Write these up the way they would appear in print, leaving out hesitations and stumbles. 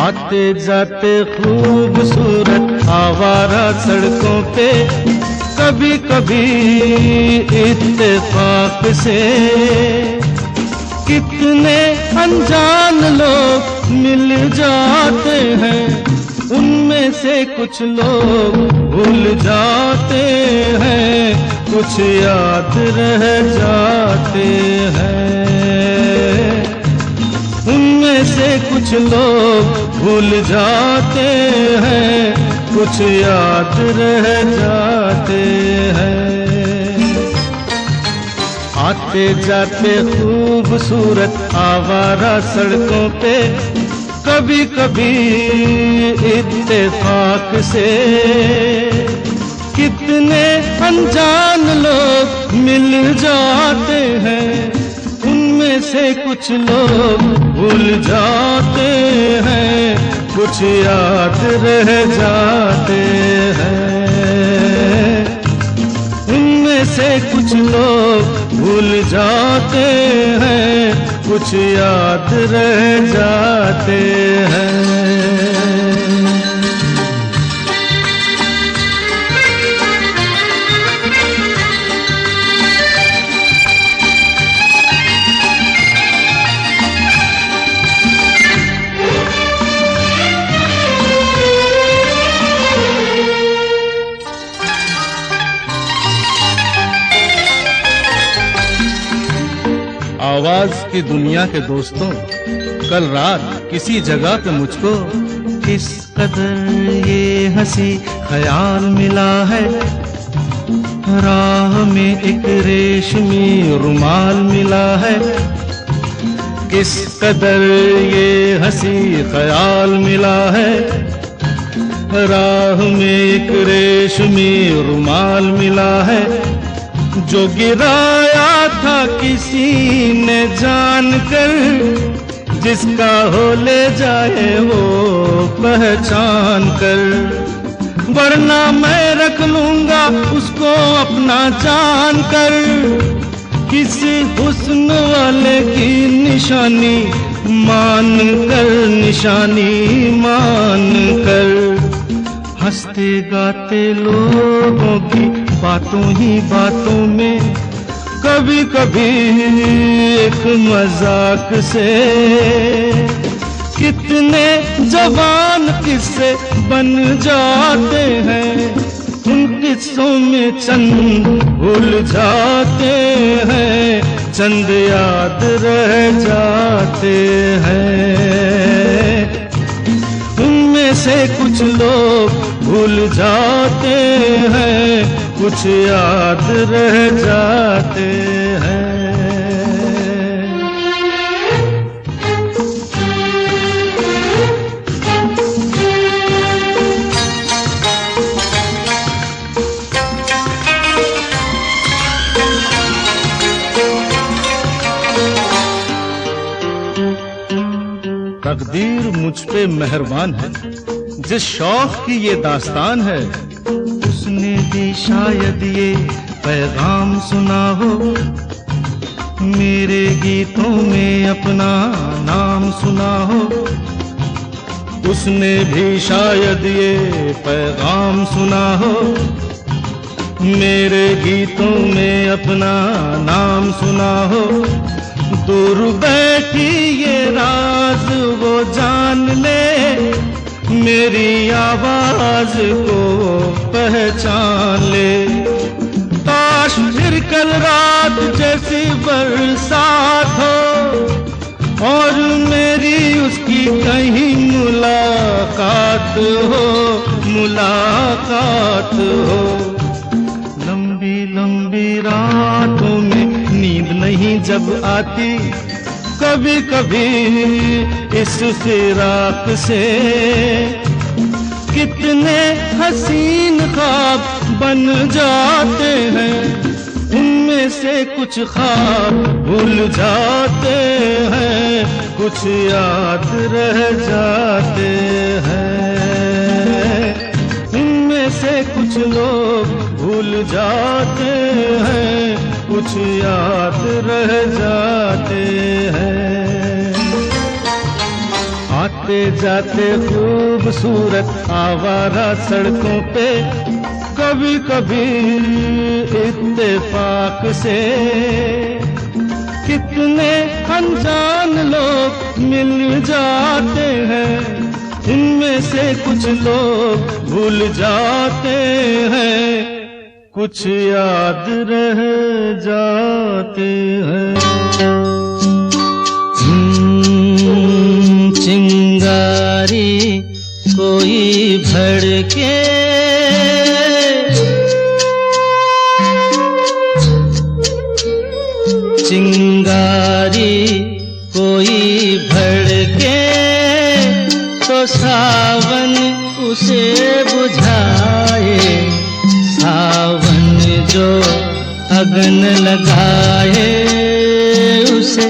आते जाते खूबसूरत आवारा सड़कों पे कभी कभी इत्तेफाक से कितने अनजान लोग मिल जाते हैं, उनमें से कुछ लोग भूल जाते हैं, कुछ याद रह जाते हैं। उनमें से कुछ लोग भूल जाते हैं, कुछ याद रह जाते हैं। आते जाते खूबसूरत आवारा सड़कों पे कभी कभी इत्तेफाक से कितने अनजान लोग मिल जाते हैं, उनमें से कुछ लोग भूल जाते हैं, कुछ याद रह जाते हैं। उनमें से कुछ लोग भूल जाते हैं, कुछ याद रह जाते हैं। आवाज की दुनिया के दोस्तों, कल रात किसी जगह पे मुझको किस कदर ये हंसी ख्याल मिला है, राह में एक रेशमी रुमाल मिला है। किस कदर ये हंसी ख्याल मिला है, राह में एक रेशमी रुमाल मिला है। जो गिराया था किसी ने जानकर, जिसका हो ले जाए वो पहचान कर, वरना मैं रख लूंगा उसको अपना जान कर। किसी हुस्न वाले की निशानी मान कर, निशानी मान कर, हंसते गाते लोगों की बातों ही बातों में कभी कभी एक मजाक से कितने जवान किस्से बन जाते हैं। उन किस्सों में चंद भूल जाते हैं, चंद याद रह जाते हैं। उनमें से कुछ लोग भूल जाते हैं, कुछ याद रह जाते हैं। तकदीर मुझ पे मेहरबान है, जिस शौक की ये दास्तान है, उसने भी शायद ये पैगाम सुना हो, मेरे गीतों में अपना नाम सुना हो। उसने भी शायद ये पैगाम सुना हो, मेरे गीतों में अपना नाम सुना हो। दूर बैठी ये राज वो जान ले, मेरी आवाज को पहचान ले। काश फिर कल रात जैसी बरसात हो और मेरी उसकी कहीं मुलाकात हो, मुलाकात हो। लंबी लंबी रातों में नींद नहीं जब आती, कभी कभी इस फिराक से कितने हसीन ख्वाब बन जाते हैं। उनमें से कुछ ख्वाब भूल जाते हैं, कुछ याद रह जाते हैं। उनमें से कुछ लोग भूल जाते हैं, कुछ याद रह जाते हैं। आते जाते खूबसूरत आवारा सड़कों पे कभी कभी इत्तेफाक से कितने अनजान लोग मिल जाते हैं, इनमें से कुछ लोग भूल जाते हैं, कुछ याद रह जाते हैं। चिंगारी कोई भड़के, चिंगारी कोई भड़के तो सावन उसे बुझाए, सावन जो अगन लगाए उसे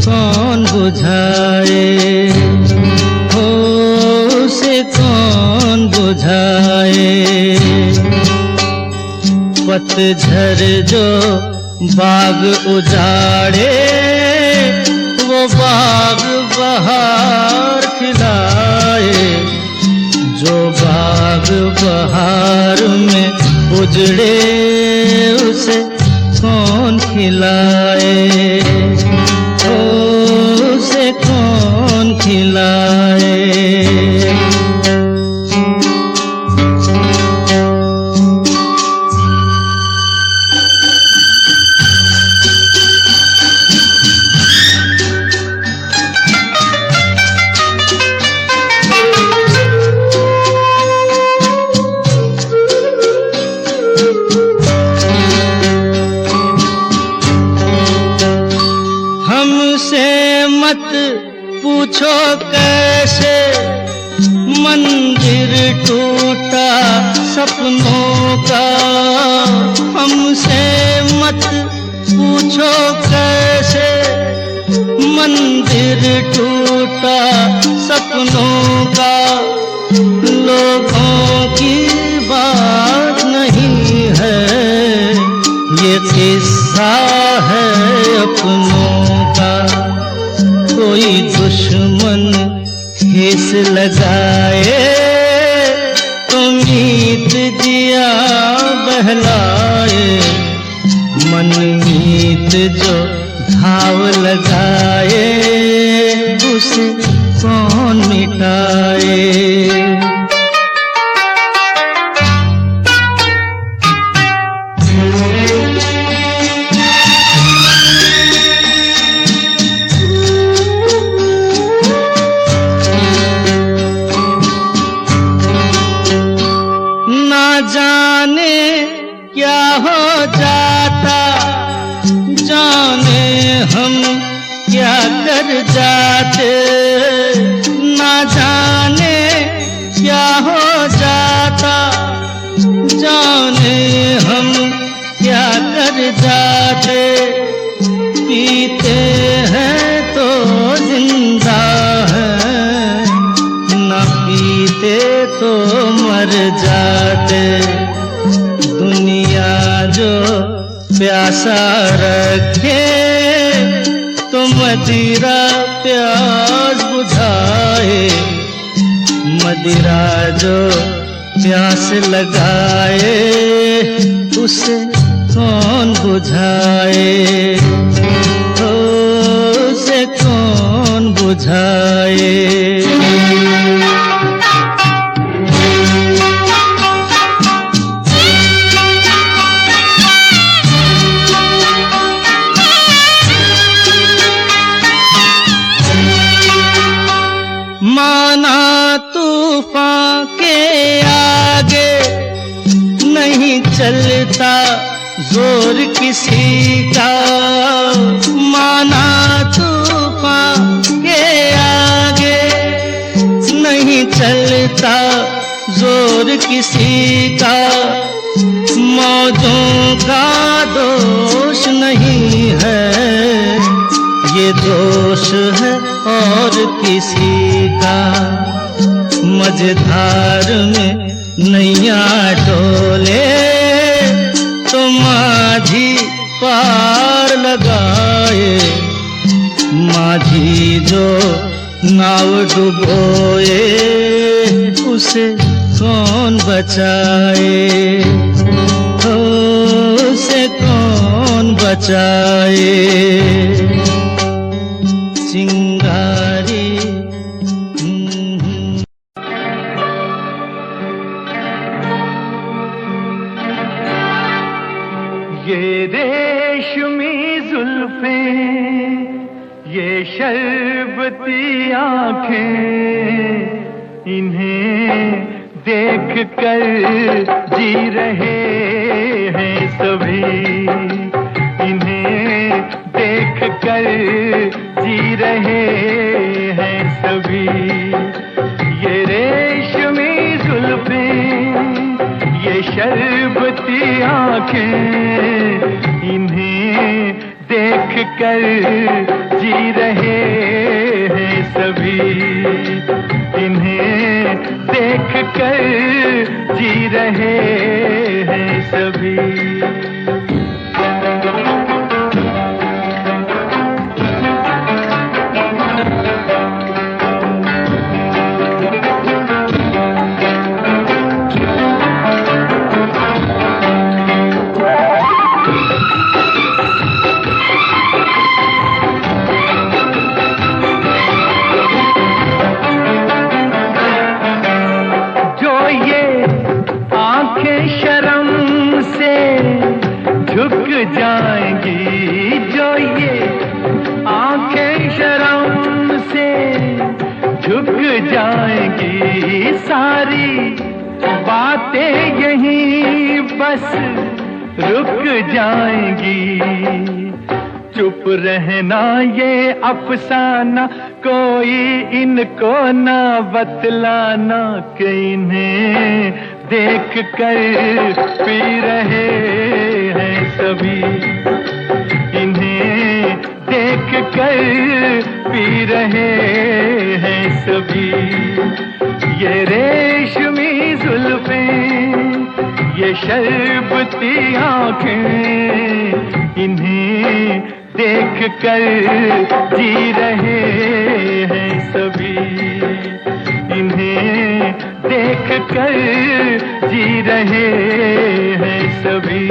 कौन बुझाए, हो उसे कौन बुझाए। पतझर जो बाग उजाड़े वो बाग बहार खिलाए, जो बाग बहार में उजड़े उसे कौन खिलाए, उसे कौन खिलाए। पूछो कैसे मंदिर टूटा सपनों का, हमसे मत पूछो कैसे मंदिर टूटा सपनों का। लोगों की बात नहीं है ये किस्सा है अपनों का। कोई दुश्मन ठेस लगाए तो मीत दिया बहलाए, मनमीत जो घाव लगाए उसे कौन मिटाए। जाने क्या हो जाता, जाने हम क्या कर जाते, ना जाने क्या हो जाता, जाने हम क्या कर जाते। पीते हैं तो जिंदा हैं, ना पीते तो मर जाते। दुनिया जो प्यासा रखे तो मदिरा प्यास बुझाए, मदिरा जो प्यास लगाए उसे कौन बुझाए, उसे कौन बुझाए। माना तूफान के आगे नहीं चलता जोर किसी का, माना तूफान के आगे नहीं चलता जोर किसी का। मौजों का दोष नहीं है ये दोष है और किसी का। मझधार में नैया डोले तो माझी पार लगाए, माझी जो नाव डुबोए उसे कौन बचाए, हो उसे कौन बचाए। चिंगारी ये रेशमी जुल्फें, ये शरबती आंखें, इन्हें देख कर जी रहे हैं सभी, इन्हें देख कर जी रहे हैं सभी। ये रेशमी जुल्फें, ये शरबती आंखें, इन्हें देख कर जी रहे हैं सभी, इन्हें देख कर जी रहे हैं सभी। झुक जाएंगी जो ये आंखें शर्म से झुक जाएंगी, सारी बातें यहीं बस रुक जाएंगी। चुप रहना ये अफसाना, कोई इनको ना बतलाना, कि इन्हें देख कर पी रहे हैं सभी, इन्हें देख कर पी रहे हैं सभी। ये रेशमी जुल्फें, ये शरबती आंखें, इन्हें देख कर जी रहे हैं सभी, इन्हें देख कर जी रहे हैं सभी।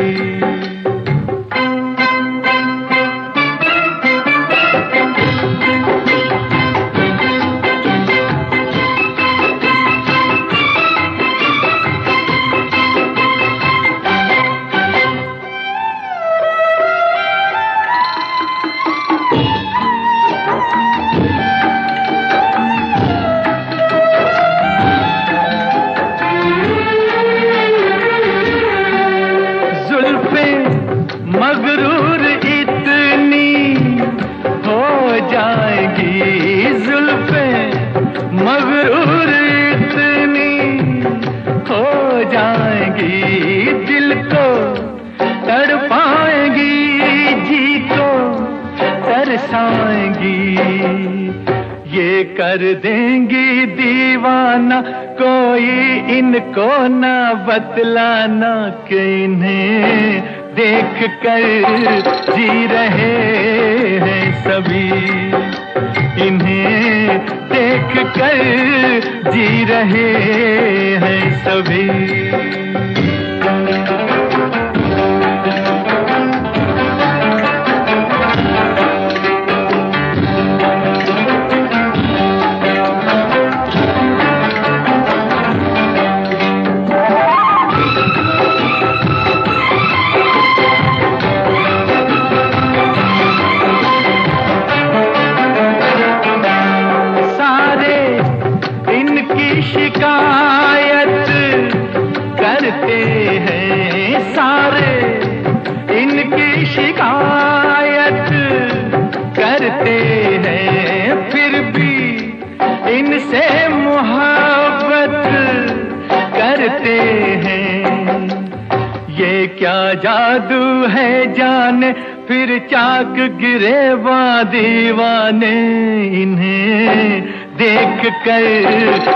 मगरूर इतनी हो जाएगी, जुल्फें मगरूर इतनी हो जाएगी, दिल को तड़पाएंगी, जी को तरसाएंगी। ये कर देंगी दीवाना, कोई इनको ना बतलाना, कि इन्हें देख कर जी रहे हैं सभी, इन्हें देख कर जी रहे हैं सभी। शिकायत करते हैं सारे, इनकी शिकायत करते हैं, फिर भी इनसे मोहब्बत करते हैं। ये क्या जादू है जाने, फिर चाक गिरे दीवाने, इन्हें देख कर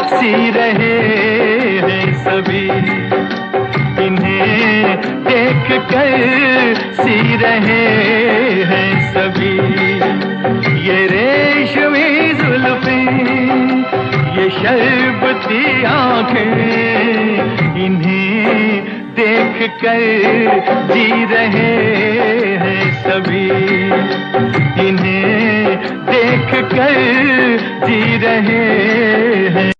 सी रहे हैं सभी, इन्हें देख कर सी रहे हैं सभी। ये रेशमी जुल्फें, शर्बती आंखें, इन्हें देख कर जी रहे हैं सभी, इन्हें देख कर जी रहे हैं।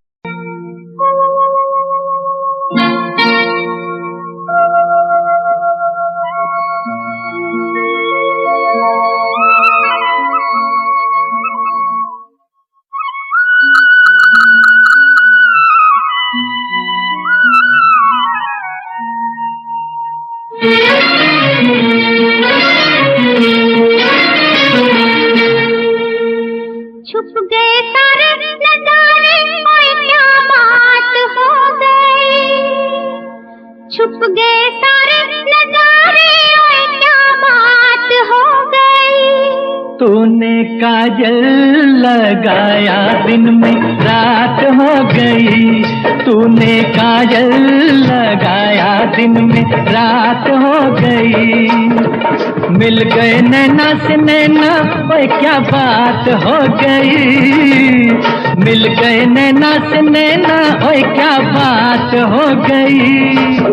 छुप गए सारे नजारे, ओए क्या बात हो गई। छुप गए सारे नजारे, ओए क्या बात हो गई। तूने काजल लगाया दिन में रात हो गई, तूने काजल लगाया दिन में रात हो गई। मिल गए नैना से नैना, ओए क्या बात हो गई। मिल गए नैना से नैना, ओए क्या बात हो गई।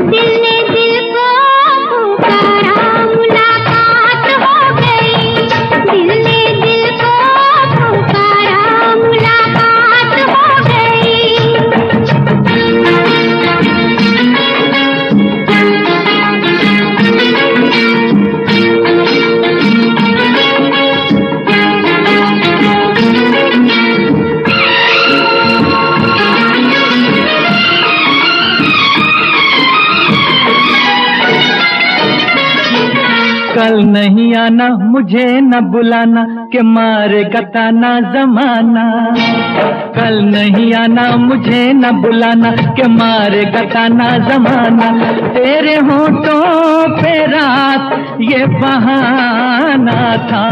दिल ने दिल को पुकारा, मुलाकात हो गई। दिल ने दिल को पुकारा, मुलाकात हो गई। कल नहीं आना, मुझे न बुलाना, के मारेगा ताना जमाना। कल नहीं आना, मुझे न बुलाना, के मारेगा ताना जमाना। तेरे होठों पे रात ये बहाना था,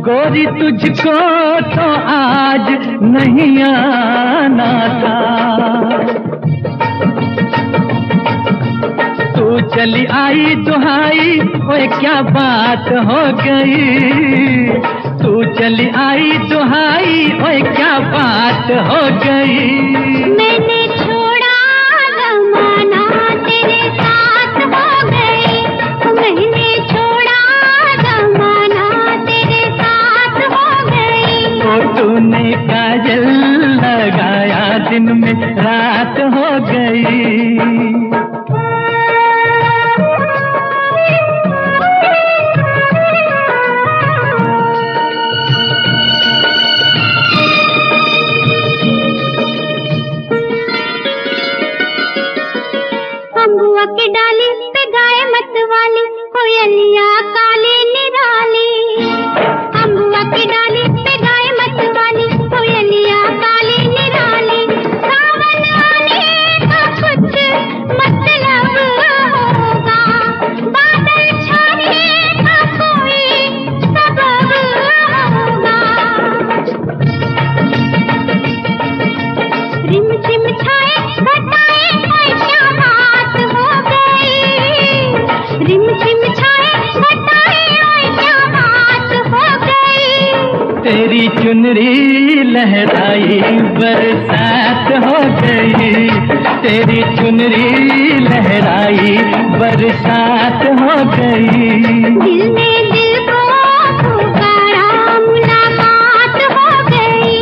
गोरी तुझको तो आज नहीं आना था। तू चली आई दुहाई, ओए क्या बात हो गई। तू चली आई दुहाई, ओए क्या बात हो गई। मैंने छोड़ा जमाना, तेरे साथ हो गई। मैंने छोड़ा जमाना, तेरे साथ हो गई। तो तूने काजल लगाया दिन में रात हो गई। अम्बुआ की डाली पे गाए मतवाली, कोयलिया काली निराली। अम्बुआ की डाली पे गाए मतवाली, कोयलिया काली निराली। सावन आने का कुछ मतलब होगा, बादल छाने का कोई सबब होगा। रिम झिम छाए घटाए, ओए क्या बात हो गई। रिम झिम छाए घटाए, ओए क्या बात हो गई। तेरी चुनरी लहराई बरसात हो गई। तेरी चुनरी लहराई बरसात हो गई। दिल ने दिल को पुकारा, मुलाकात हो गई।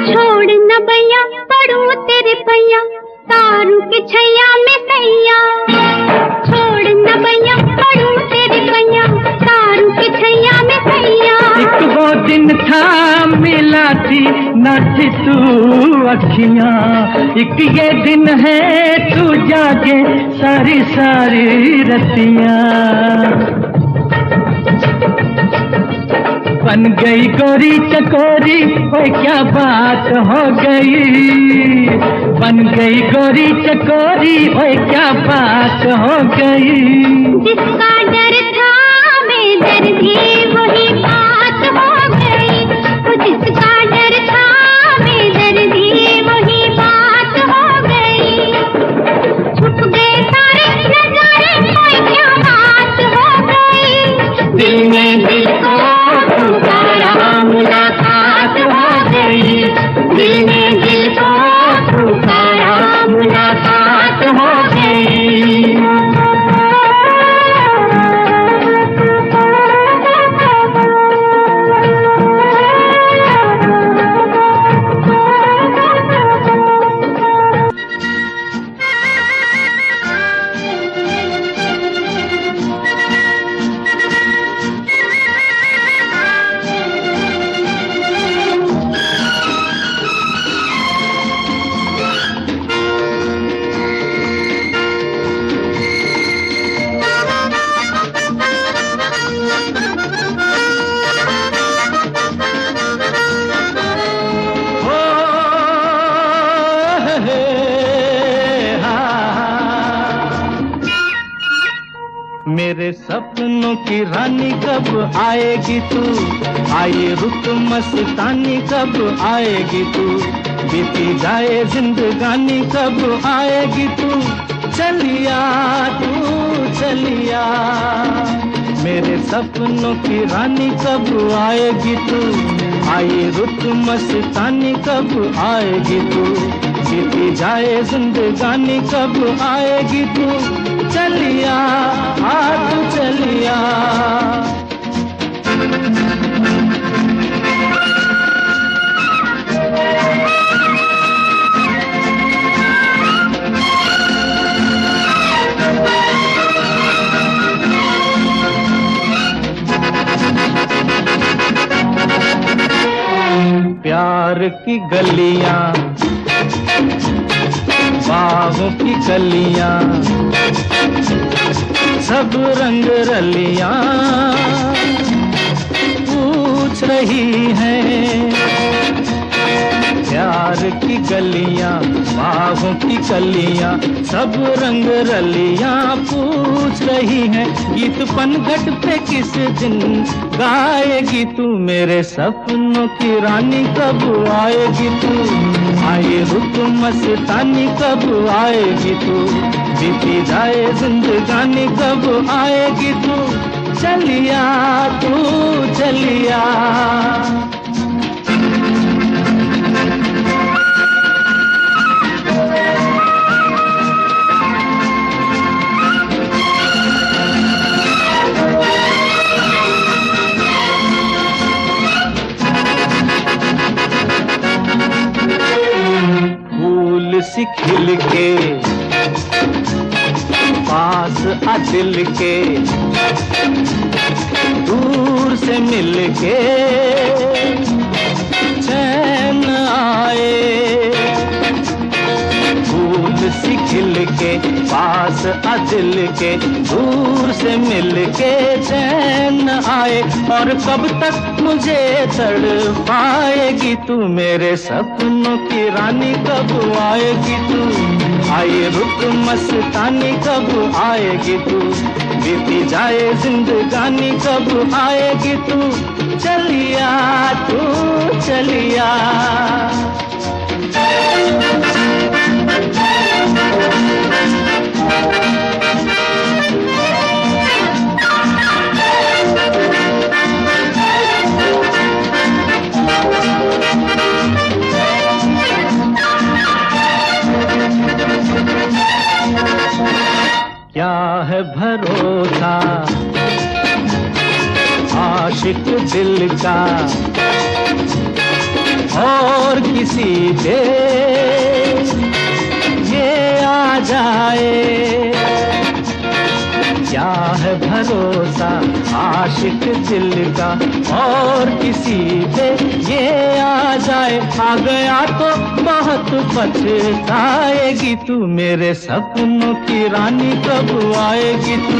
छोड़ न भैया पड़ू तेरे पैया, तारू के छैया में सैया। छोड़ न भैया पड़ू तेरे पैया, तारू के छैया में सैया। एक वो दिन था मिला थी न थी तू अखियां, एक ये दिन है तू जागे सारी सारी रतियां। बन गई गोरी चकोरी, ओए क्या बात हो गई। बन गई गोरी चकोरी, ओए क्या बात हो गई। जिसका डर था बेदर्दी वो दिल ने दिल को पुकारा, मुलाकात हो गई। दिल ने दिल को पुकारा, मुलाकात हो गई। मेरे सपनों की रानी कब आएगी तू, आए रुत मस्तानी कब आएगी तू, बीती जाए जिंदगानी कब आएगी तू, चलिया तू चलिया। मेरे सपनों की रानी कब आएगी तू, आए रुत मस्तानी कब आएगी तू, बीती जाए जिंदगानी कब आएगी तू, चलिया आ तू चलिया। प्यार की गलियां, बाहों की कलियां, सब रंग रलियां पूछ रही हैं। प्यार की गलियां, बाहों की कलियां, सब रंग रलियां पूछ रही हैं। गीत पनघट पे किस दिन गाएगी तू, मेरे सपनों की रानी कब आएगी तू, आए रुत मस्तानी कब आएगी तू, बीती जाए जिंदगानी कब आएगी तू, चलिया तू चलिया। फूल सी खिल के पास आ दिल के, दूर से मिल के चैन आए। फूल सी खिल के पास आ दिल के, दूर से मिल के चैन आए। और कब तक मुझे तड़पाएगी तू, मेरे सपनों की रानी कब आएगी तू, आए रुत मस्तानी कब आएगी तू, बीती जाए जिंदगानी कब आएगी तू, चलिया तू चलिया। क्या है भरोसा आशिक दिल का और किसी पे ये आ जाए। क्या है भरोसा आशिक दिल का और किसी पे ये आ जाए। आ गया तो बहुत पछताएगी तू, मेरे सपनों की रानी कब आएगी तू,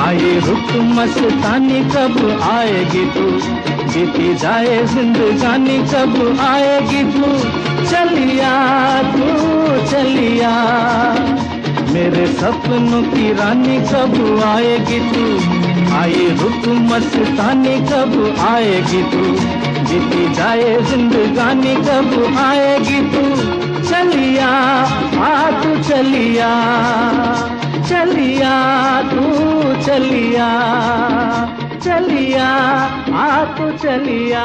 आए रुत मस्तानी कब आएगी तू, बीती जाए जिंदगानी कब आएगी तू, चलिया तू चलिया। मेरे सपनों की रानी कब आएगी तू, आए रुत मस्तानी कब आएगी तू, बीती जाए जिंदगानी कब आएगी तू, चलिया आ तू चलिया, चलिया तू चलिया, चलिया, आ तू चलिया।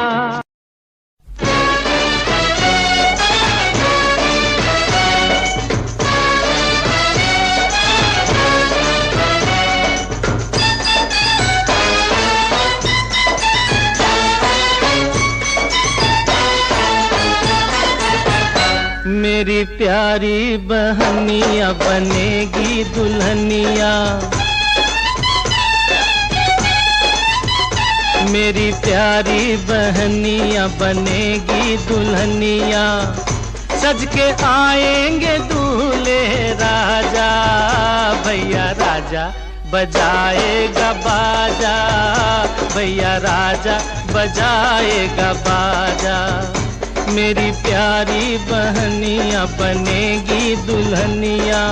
मेरी प्यारी बहनिया बनेगी दुल्हनिया, मेरी प्यारी बहनिया बनेगी दुल्हनिया। सज के आएंगे दूल्हे राजा, भैया राजा बजाएगा बाजा, भैया राजा बजाएगा बाजा। मेरी प्यारी बहनिया बनेगी दुल्हनिया।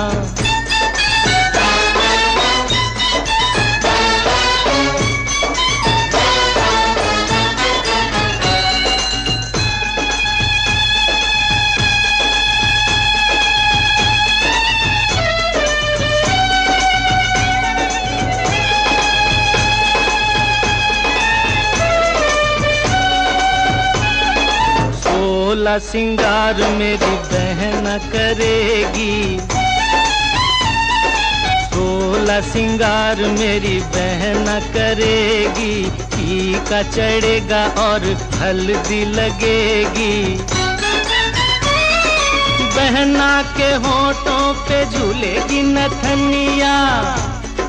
सोलह सिंगार मेरी बहन करेगी, सोलह सिंगार मेरी बहन करेगी। टीका चढ़ेगा और हल्दी लगेगी, बहना के होठों पे झूलेगी नथनिया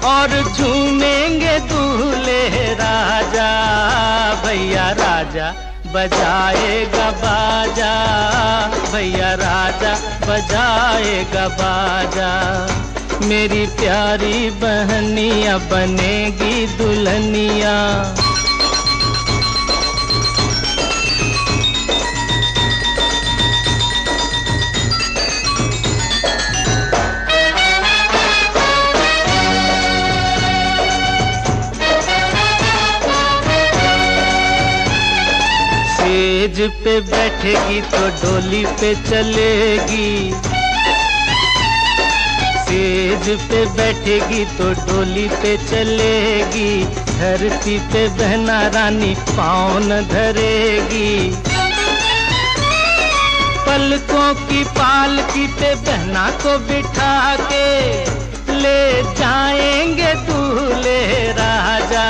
और झूमेंगे दूल्हे राजा, भैया राजा बजाएगा बाजा, भैया राजा बजाएगा बाजा। मेरी प्यारी बहनिया बनेगी दुल्हनिया। सेज पे बैठेगी तो डोली पे चलेगी, सेज पे बैठेगी तो डोली पे चलेगी। धरती पे बहना रानी पाँव न धरेगी, पलकों की पालकी पे बहना को बिठा के ले जाएंगे दूल्हे राजा,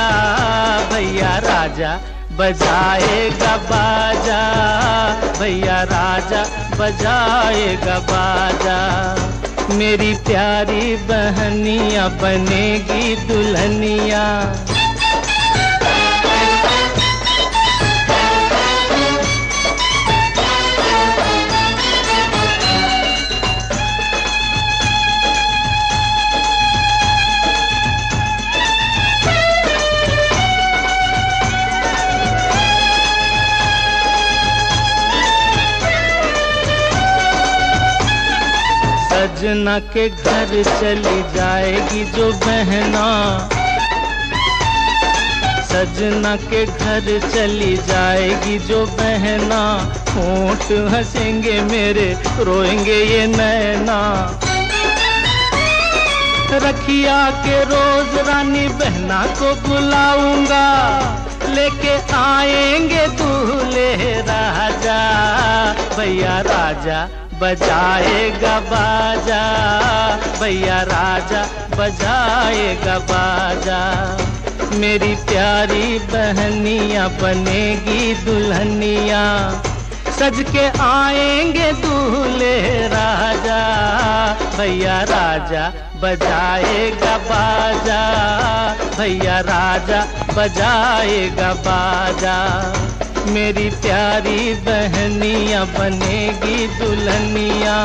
भैया राजा बजाएगा बाजा, भैया राजा बजाएगा बाजा। मेरी प्यारी बहनिया बनेगी दुल्हनिया। सजना के घर चली जाएगी जो बहना, सजना के घर चली जाएगी जो बहना। होंठ हंसेंगे मेरे रोएंगे ये नैना, रखिया के रोज रानी बहना को बुलाऊंगा, लेके आएंगे दूल्हे राजा, भैया राजा बजाएगा बाजा, भैया राजा बजाएगा बाजा। मेरी प्यारी बहनिया बनेगी दुल्हनिया। सज के आएंगे दूल्हे राजा, भैया राजा बजाएगा बाजा, भैया राजा बजाएगा बाजा। मेरी प्यारी बहनिया बनेगी दुल्हनिया।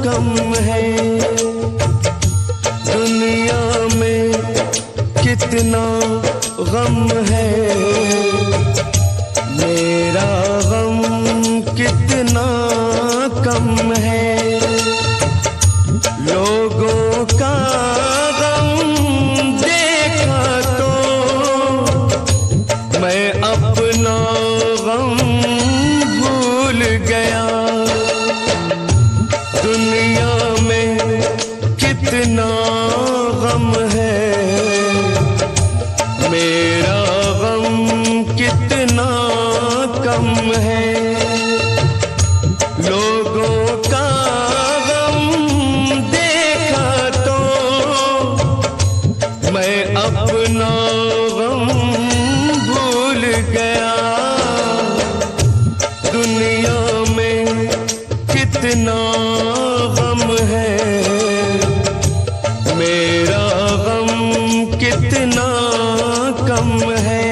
कम है। दुनिया में कितना गम है, मेरा गम कितना कम है। लोगों का गम देखा तो मैं अपना गम भूल गया। दुनिया में कितना गम है, मेरा गम कितना कम है। लोगों का गम देखा तो मैं अपना गम भूल गया। दुनिया में कितना गम है, मेरा गम कितना कम है।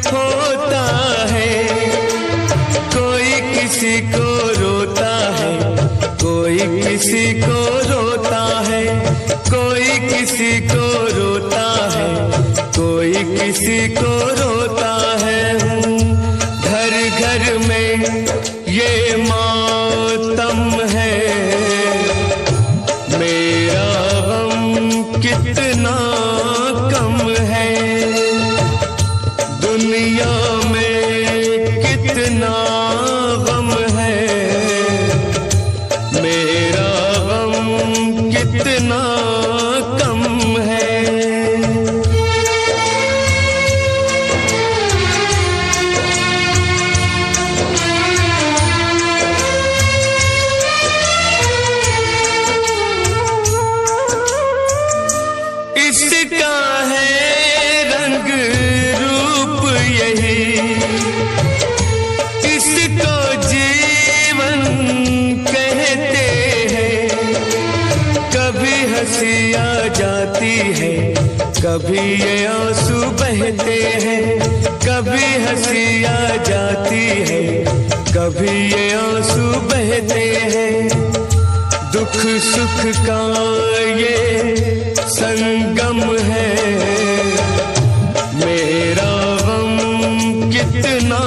होता है कोई किसी को रोता है, कोई किसी को रोता है, कोई किसी को रोता है, कोई किसी को रोता है। घर घर में ये मातम है, मेरा गम कितना कम है। दुनिया में कितना गम है, मेरा गम कितना कम है। इसका है रंग रूप यही, इसको जीवन कहते हैं। कभी हंसी आ जाती है, कभी ये आंसू बहते हैं। कभी हंसी आ जाती है, कभी ये आंसू बहते हैं। दुख सुख का ये संगम है, मेरा गम कितना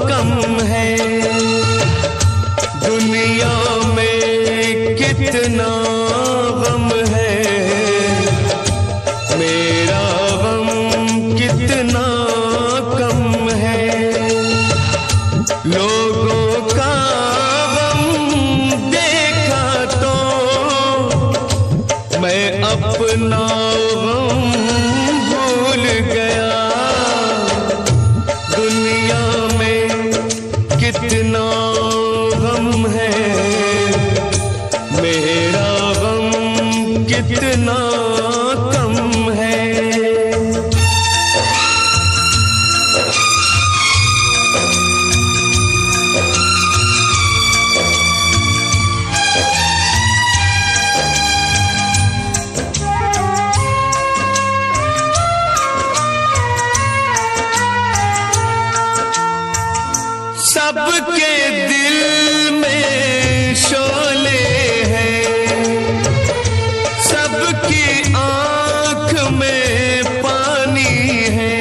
कम है। दुनिया में कितना गम है, मेरा गम कितना कम है। लोगों का गम देखा तो मैं अपना गम भूल गया। दुनिया में कितना गम है, मेरा गम कितना कम है। सबके दिल में शोले हैं, सबकी आंख में पानी है।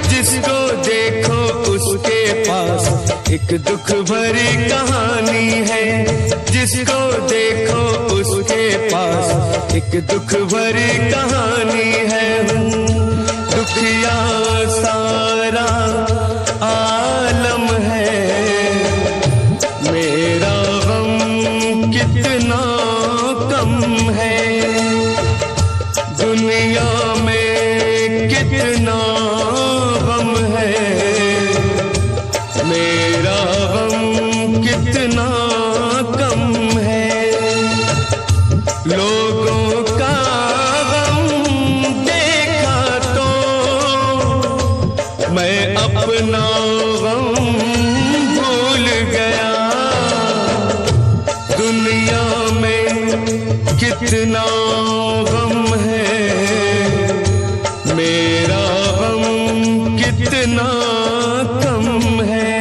जिसको देखो उसके पास एक दुख भरी कहानी है। जिसको देखो उसके पास एक दुख भरी कहानी है। दुखिया सारा आलम है, मेरा गम कितना कम है। दुनिया में कितना गम है, मेरा गम कितना कम है। लोगों का गम मैं अपना गम भूल गया। दुनिया में कितना गम है, मेरा गम कितना कम है।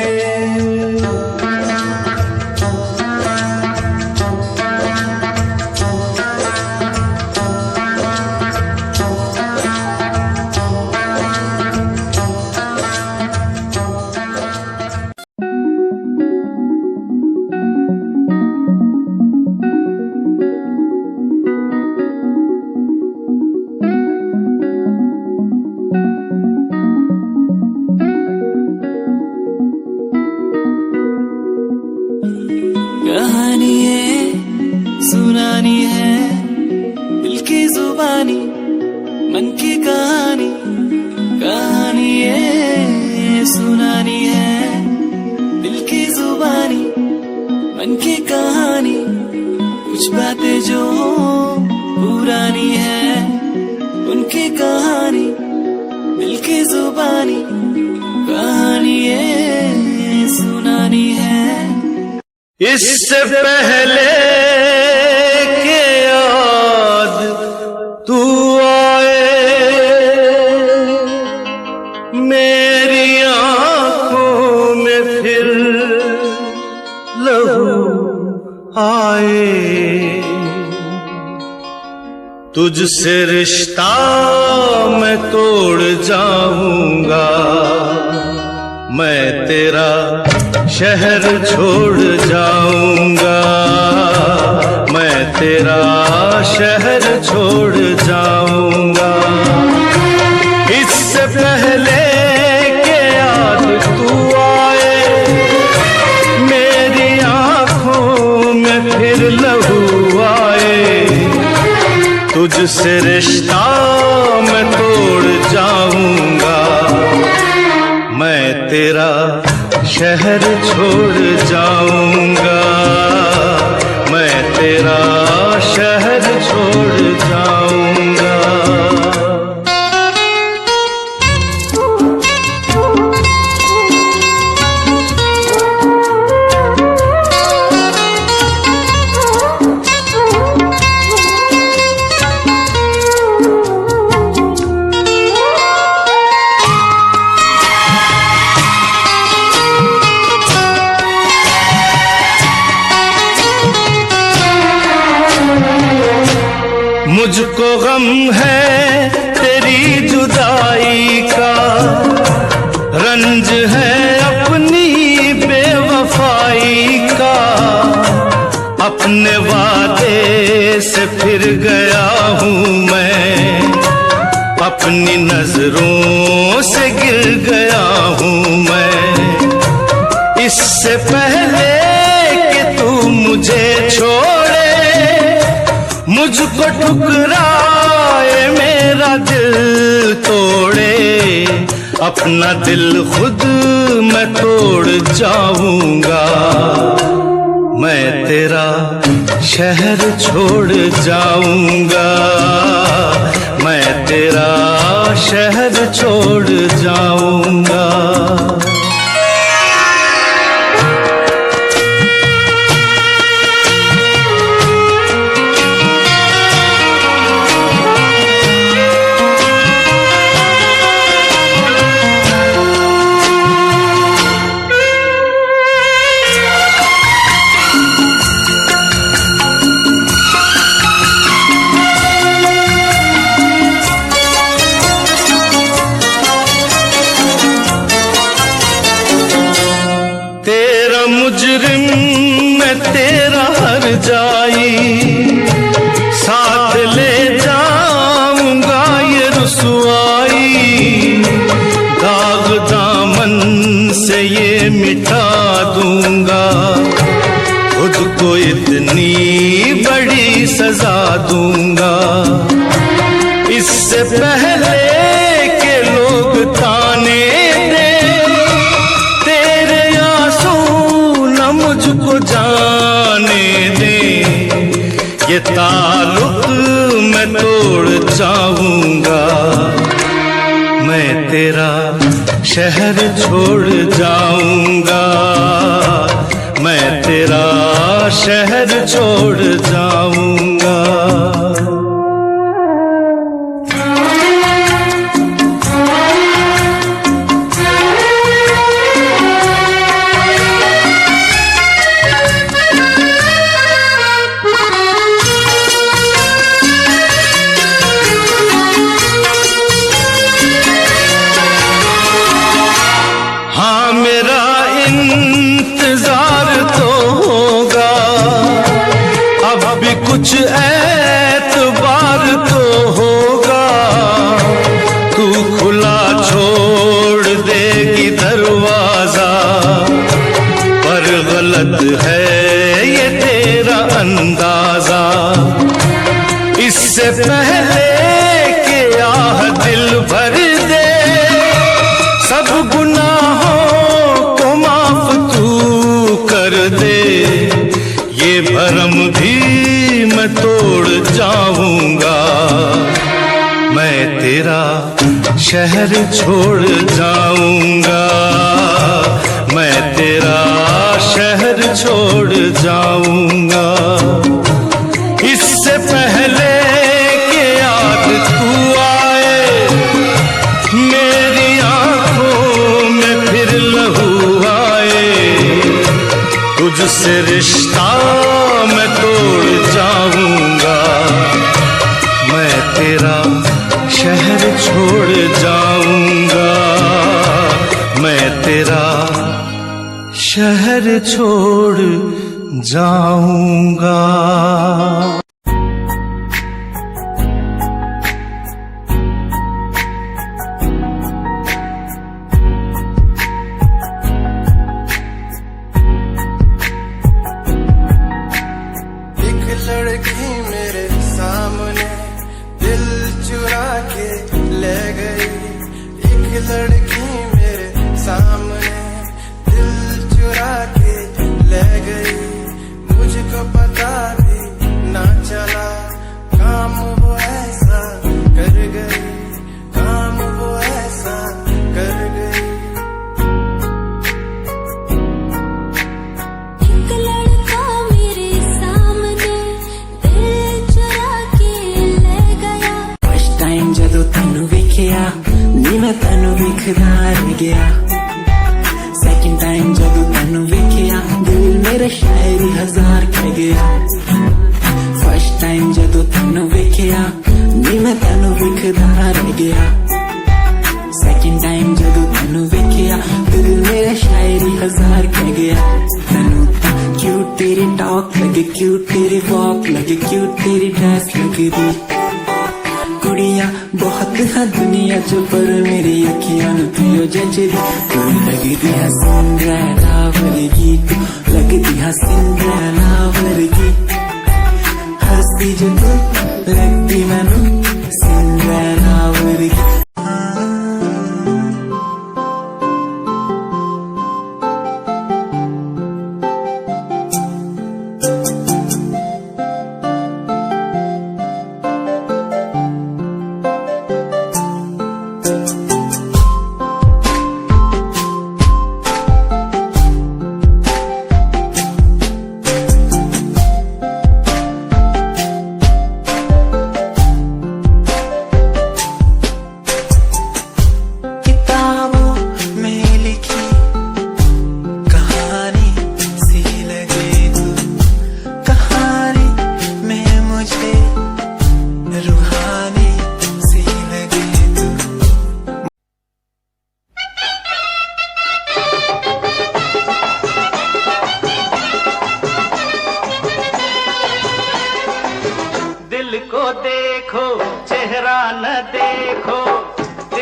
कहानी है सुनानी है, दिल की जुबानी मन की कहानी। कहानी है सुनानी है, दिल की जुबानी मन की कहानी। कुछ बातें जो पुरानी है, उनकी कहानी दिल की जुबानी। कहानी है सुनानी है। इससे पहले के याद तू आए, मेरी आंखों में फिर लहू आए। तुझसे रिश्ता मैं तोड़ जाऊंगा, मैं तेरा शहर छोड़ जाऊंगा, मैं तेरा शहर छोड़ जाऊंगा। इससे पहले के याद तू आए, मेरी आंखों में फिर लहू आए। तुझसे रिश्ता मैं तोड़ जाऊंगा, मैं तेरा शहर छोड़ जाऊंगा, मैं तेरा शहर छोड़ जाऊंगा। मुझको गम है तेरी जुदाई का, रंज है अपनी बेवफाई का। अपने वादे से फिर गया हूँ मैं, अपनी नजरों से गिर गया हूँ मैं। इससे पहले कि तू मुझे छोड़े, मुझको ठुकराए, मेरा दिल तोड़े। अपना दिल खुद मैं तोड़ जाऊंगा, मैं तेरा शहर छोड़ जाऊंगा, मैं तेरा शहर छोड़ जाऊंगा। मुजरिम मैं तेरा हर जाई, साथ ले जाऊंगा ये रुसवाई। दाग दामन से ये मिटा दूंगा, खुद को इतनी बड़ी सजा दूंगा। इससे पहले के लोग ताने मुझको जाने दे, ये ताल्लुक मैं तोड़ जाऊंगा, मैं तेरा शहर छोड़ जाऊंगा, मैं तेरा शहर छोड़ जाऊंगा। हाँ मेरा इंतजार तो होगा, अब भी कुछ एतबार तो होगा। तू खुला छोड़ देगी दरवाजा, पर गलत है ये तेरा अंदाजा। इससे पहले कि आह दिल भर दे, सब गुनाहों को माफ तू कर दे। ये भरम भी मैं तोड़ जाऊंगा, मैं तेरा शहर छोड़ जाऊंगा, मैं तेरा शहर छोड़ जाऊंगा। इससे पहले कि याद तू आए, मेरी आंखों में फिर लहू आए, तुझसे रिश्ता मैं तोड़ जाऊंगा, मैं तेरा शहर छोड़ जाऊंगा, मैं तेरा शहर छोड़ जाऊंगा। लड़की मेरे सामने दिल चुरा के ले गई, एक लड़की मेरे सामने दिल चुरा के ले गई। मुझको पता भी ना चला, काम वो ऐसा कर गई, काम वो ऐसा कर गई। ਜਦੋਂ ਤੈਨੂੰ ਵੇਖਿਆ ਨੀ ਮੈਂ ਤੈਨੂੰ ਵੇਖਦਾ ਰਹਿ ਗਿਆ। ਸੈਕਿੰਡ ਟਾਈਮ ਜਦੋਂ ਤੈਨੂੰ ਵੇਖਿਆ ਦਿਲ ਮੇਰਾ ਸ਼ਾਇਰੀ ਹਜ਼ਾਰ ਕਹਿ ਗਿਆ। ਫਸਟ ਟਾਈਮ ਜਦੋਂ ਤੈਨੂੰ ਵੇਖਿਆ ਨੀ ਮੈਂ ਤੈਨੂੰ ਵੇਖਦਾ ਰਹਿ ਗਿਆ। ਸੈਕਿੰਡ ਟਾਈਮ ਜਦੋਂ ਤੈਨੂੰ ਵੇਖਿਆ ਦਿਲ ਮੇਰਾ ਸ਼ਾਇਰੀ ਹਜ਼ਾਰ ਕਹਿ ਗਿਆ। ਤੈਨੂੰ ਤਾਂ ਕਿਊਟ ਤੇਰੀ ਟਾਕ ਲੱਗੇ, ਕਿਊਟ ਤੇਰੀ ਵਾਕ ਲੱਗੇ, ਕਿਊਟ ਤੇਰੀ ਡਰੈਸ ਲੱਗਦੀ। कुड़ियां बहुत है दुनिया च पर मेरी अखियां पियो जचदी। तू लगदी है सिंड्रेला वर्गी, तू लगदी है सिंड्रेला वर्गी। हंसदी जो तू लगदी मैनू सिंड्रेला वर्गी।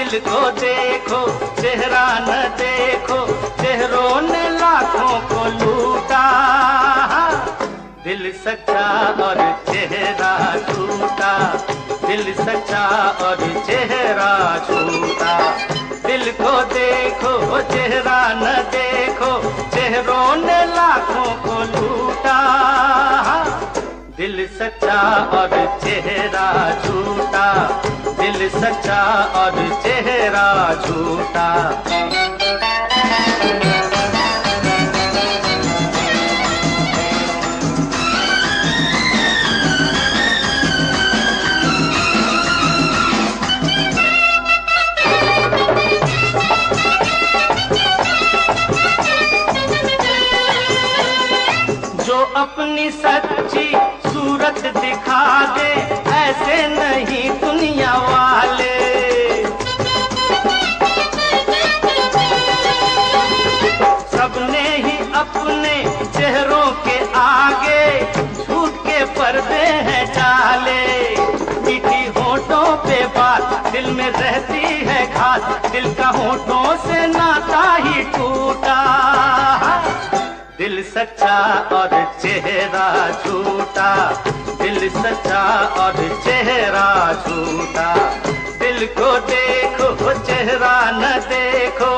दिल को देखो चेहरा न देखो, चेहरों ने लाखों को लूटा। दिल सच्चा और चेहरा झूठा, दिल सच्चा और चेहरा झूठा। दिल को देखो चेहरा न देखो, चेहरों ने लाखों को लूटा। दिल सच्चा और चेहरा झूठा, दिल सच्चा और चेहरा झूठा। सच्ची सूरत दिखा दे, ऐसे नहीं दुनिया वाले। सबने ही अपने चेहरों के आगे झूठ के पर्दे हैं डाले। मीठी होठों पे बात दिल में रहती है घात, दिल का होठों से नाता ही टूटा। दिल सच्चा और चेहरा झूठा, दिल सच्चा और चेहरा झूठा। दिल को देखो चेहरा न देखो।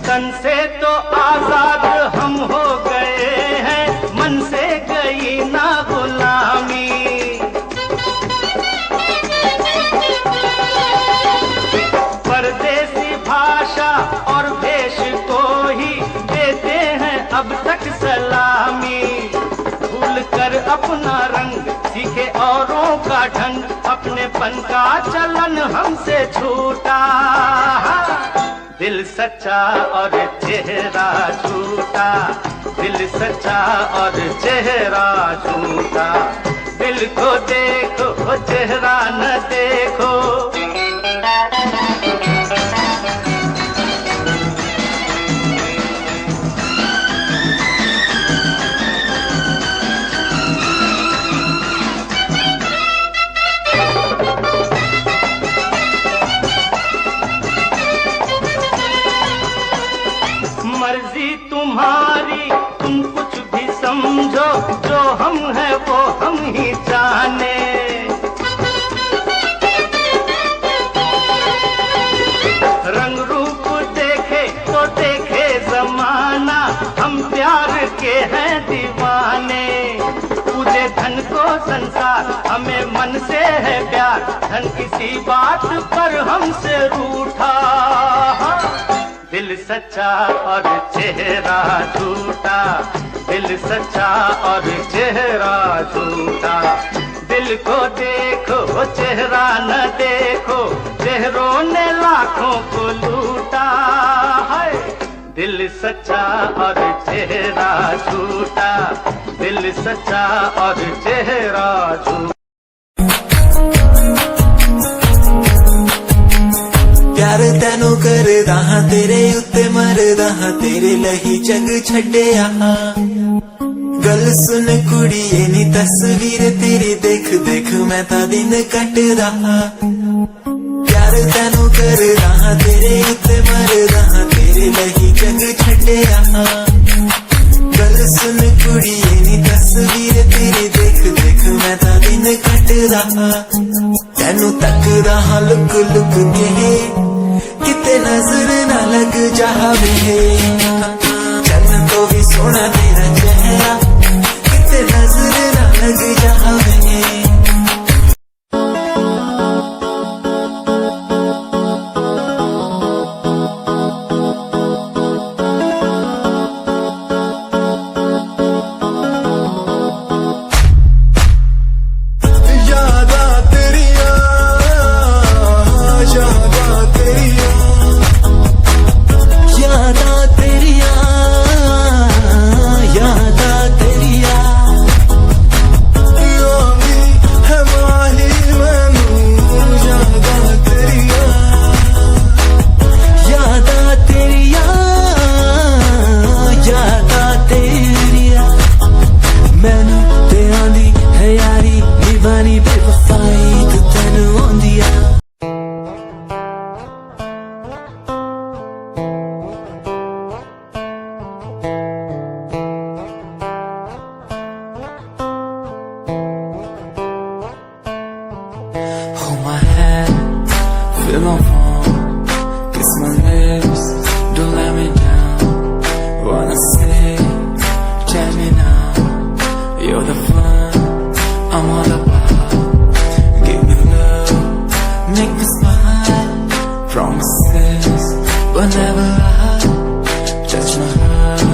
तन से तो आजाद हम हो गए हैं, मन से गई ना गुलामी। परदेसी भाषा और भेष को ही देते हैं अब तक सलामी। भूल कर अपना रंग सीखे औरों का ढंग, अपनेपन का चलन हमसे छूटा। दिल सच्चा और चेहरा झूठा, दिल सच्चा और चेहरा झूठा। दिल को देखो चेहरा न देखो। मर्जी तुम्हारी, तुम कुछ भी समझो, जो हम हैं वो हम ही जाने। रंग रूप देखे तो देखे जमाना, हम प्यार के हैं दीवाने। पूजे धन को संसार, हमें मन से है प्यार, धन किसी बात पर हमसे रूठा। दिल सच्चा और चेहरा झूठा, दिल सच्चा और चेहरा झूठा। दिल को देखो चेहरा न देखो, चेहरों ने लाखों को लूटा है। दिल सच्चा और चेहरा झूठा, दिल सच्चा और चेहरा झूठा। प्यार तैनू करदा हां, तेरे उत्ते मरदा हां, तेरे लही जग छड्डिया। गल सुन कुड़िए नी तस्वीर तेरी देख देख मैं तां दिन कटदा हां। प्यार तैनू करदा हां, तेरे उत्ते मरदा हां, तेरे लही जग छड्डिया। गल सुन कुड़िए नी तस्वीर तेरी देख देख मैं तां दिन कटदा हां। तैनू तकदा हां लुक लुक के, किते नजर ना लग जावे। चन्न तो भी सोना तेरा चेहरा, किते नजर ना लग जावे। Feel my phone, kiss my lips, don't let me down. Wanna say, tell me now, you're the fun I'm all about. Give me love, make me smile. Promises, but never lie. Touch my heart,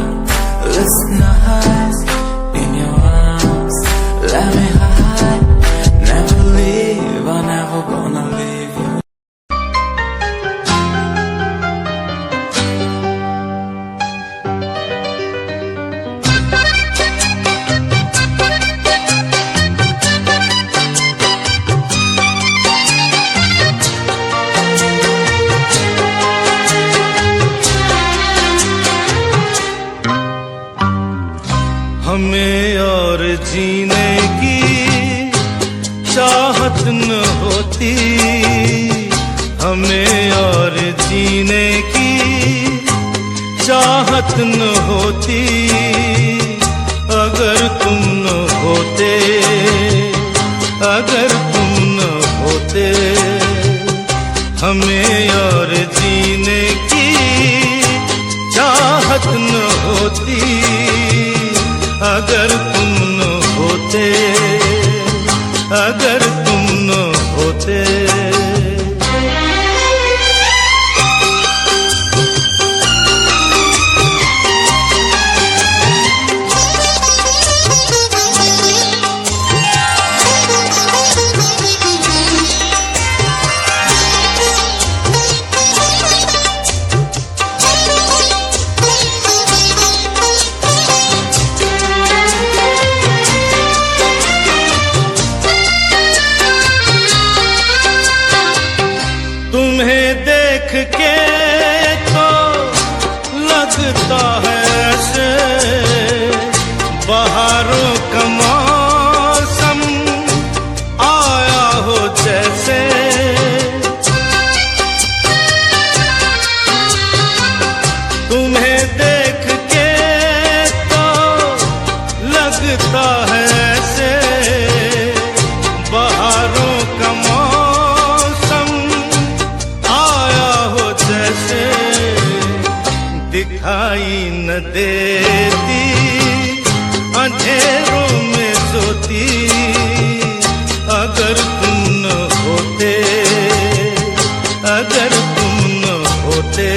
होती हमें और जीने की चाहत न होती अगर तुम न होते, अगर तुम न होते हमें और जीने की चाहत न होती अगर तुम न होते, अगर तुम न होते। तुम्हें देख के तो लगता है ऐसे बहारों का मौसम आया हो जैसे, तुम्हें देख के तो लगता है ऐसे बहारों का दिखाई न देती अंधेरों में सोती अगर तुम न होते, अगर तुम न होते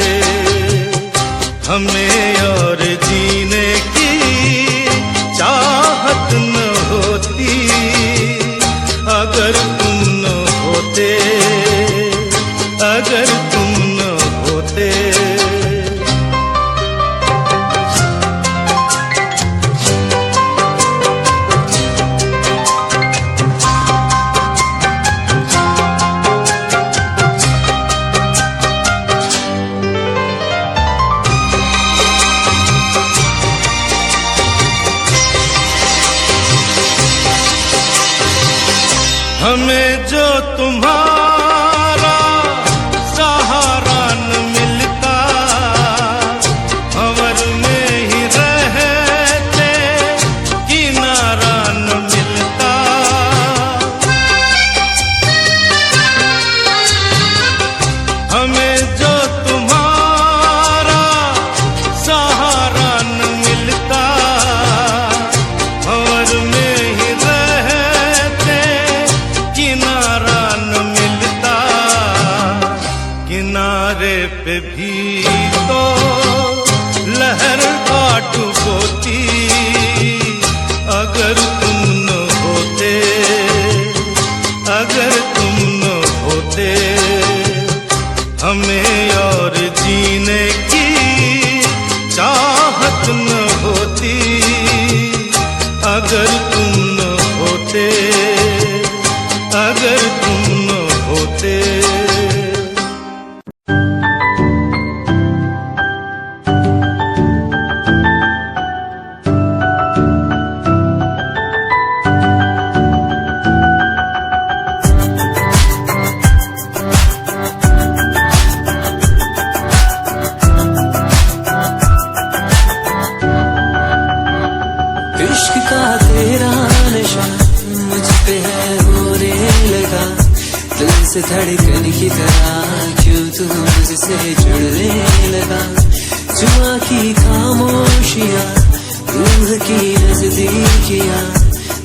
हमें और जीने की चाहत न होती अगर तुम न होते, अगर तुम न होते। हमें जो तुम्हारा सहारा न मिलता भंवर में ही रहते किनारा न मिलता, हमें जो तुम्हारा सहारा न मिलता भंवर में ही रहते किनारा न मिलता, किनारे पे भी तो लहर काट होती अगर तुम न होते, अगर तुम न होते हमें और जीने की चाहत न होती अगर तुम न होते, अगर तुम न होते। इश्क का तेरा नशा मुझ पे है होने लगा, दिल से धड़कन की तरह क्यों तू मुझसे जुड़ने लगा। जुआ की खामोशियाँ रूह की नजदीकियाँ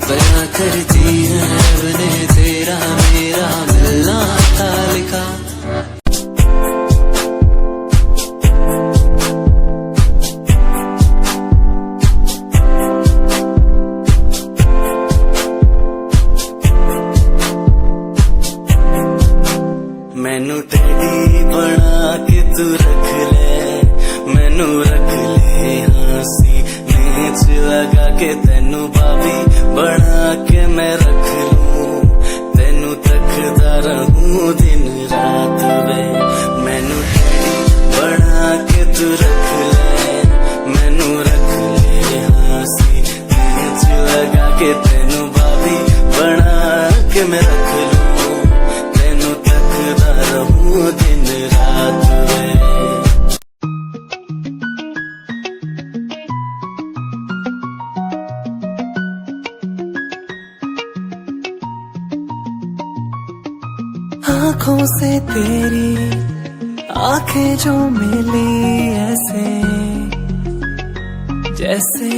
बयां करती है रब ने तेरा मेरा मिलना था लिखा। मैनू टेडी बना के तू रख ले, मैनू रख ले हाँसी नीच लगा के तेनू भाभी बना के मैं रख लूं, तेनू तकदा रहूं दिन रात वे। मैनू टेडी बना के तू रख ले, मैनू रख ले हाँसी नीच लगा के तेनू भाभी बना के मैं रख लूं, आंखों से तेरी आंखें जो मिली ऐसे जैसे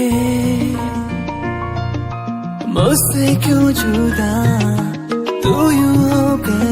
मुझसे क्यों जुदा तू यूं हो गई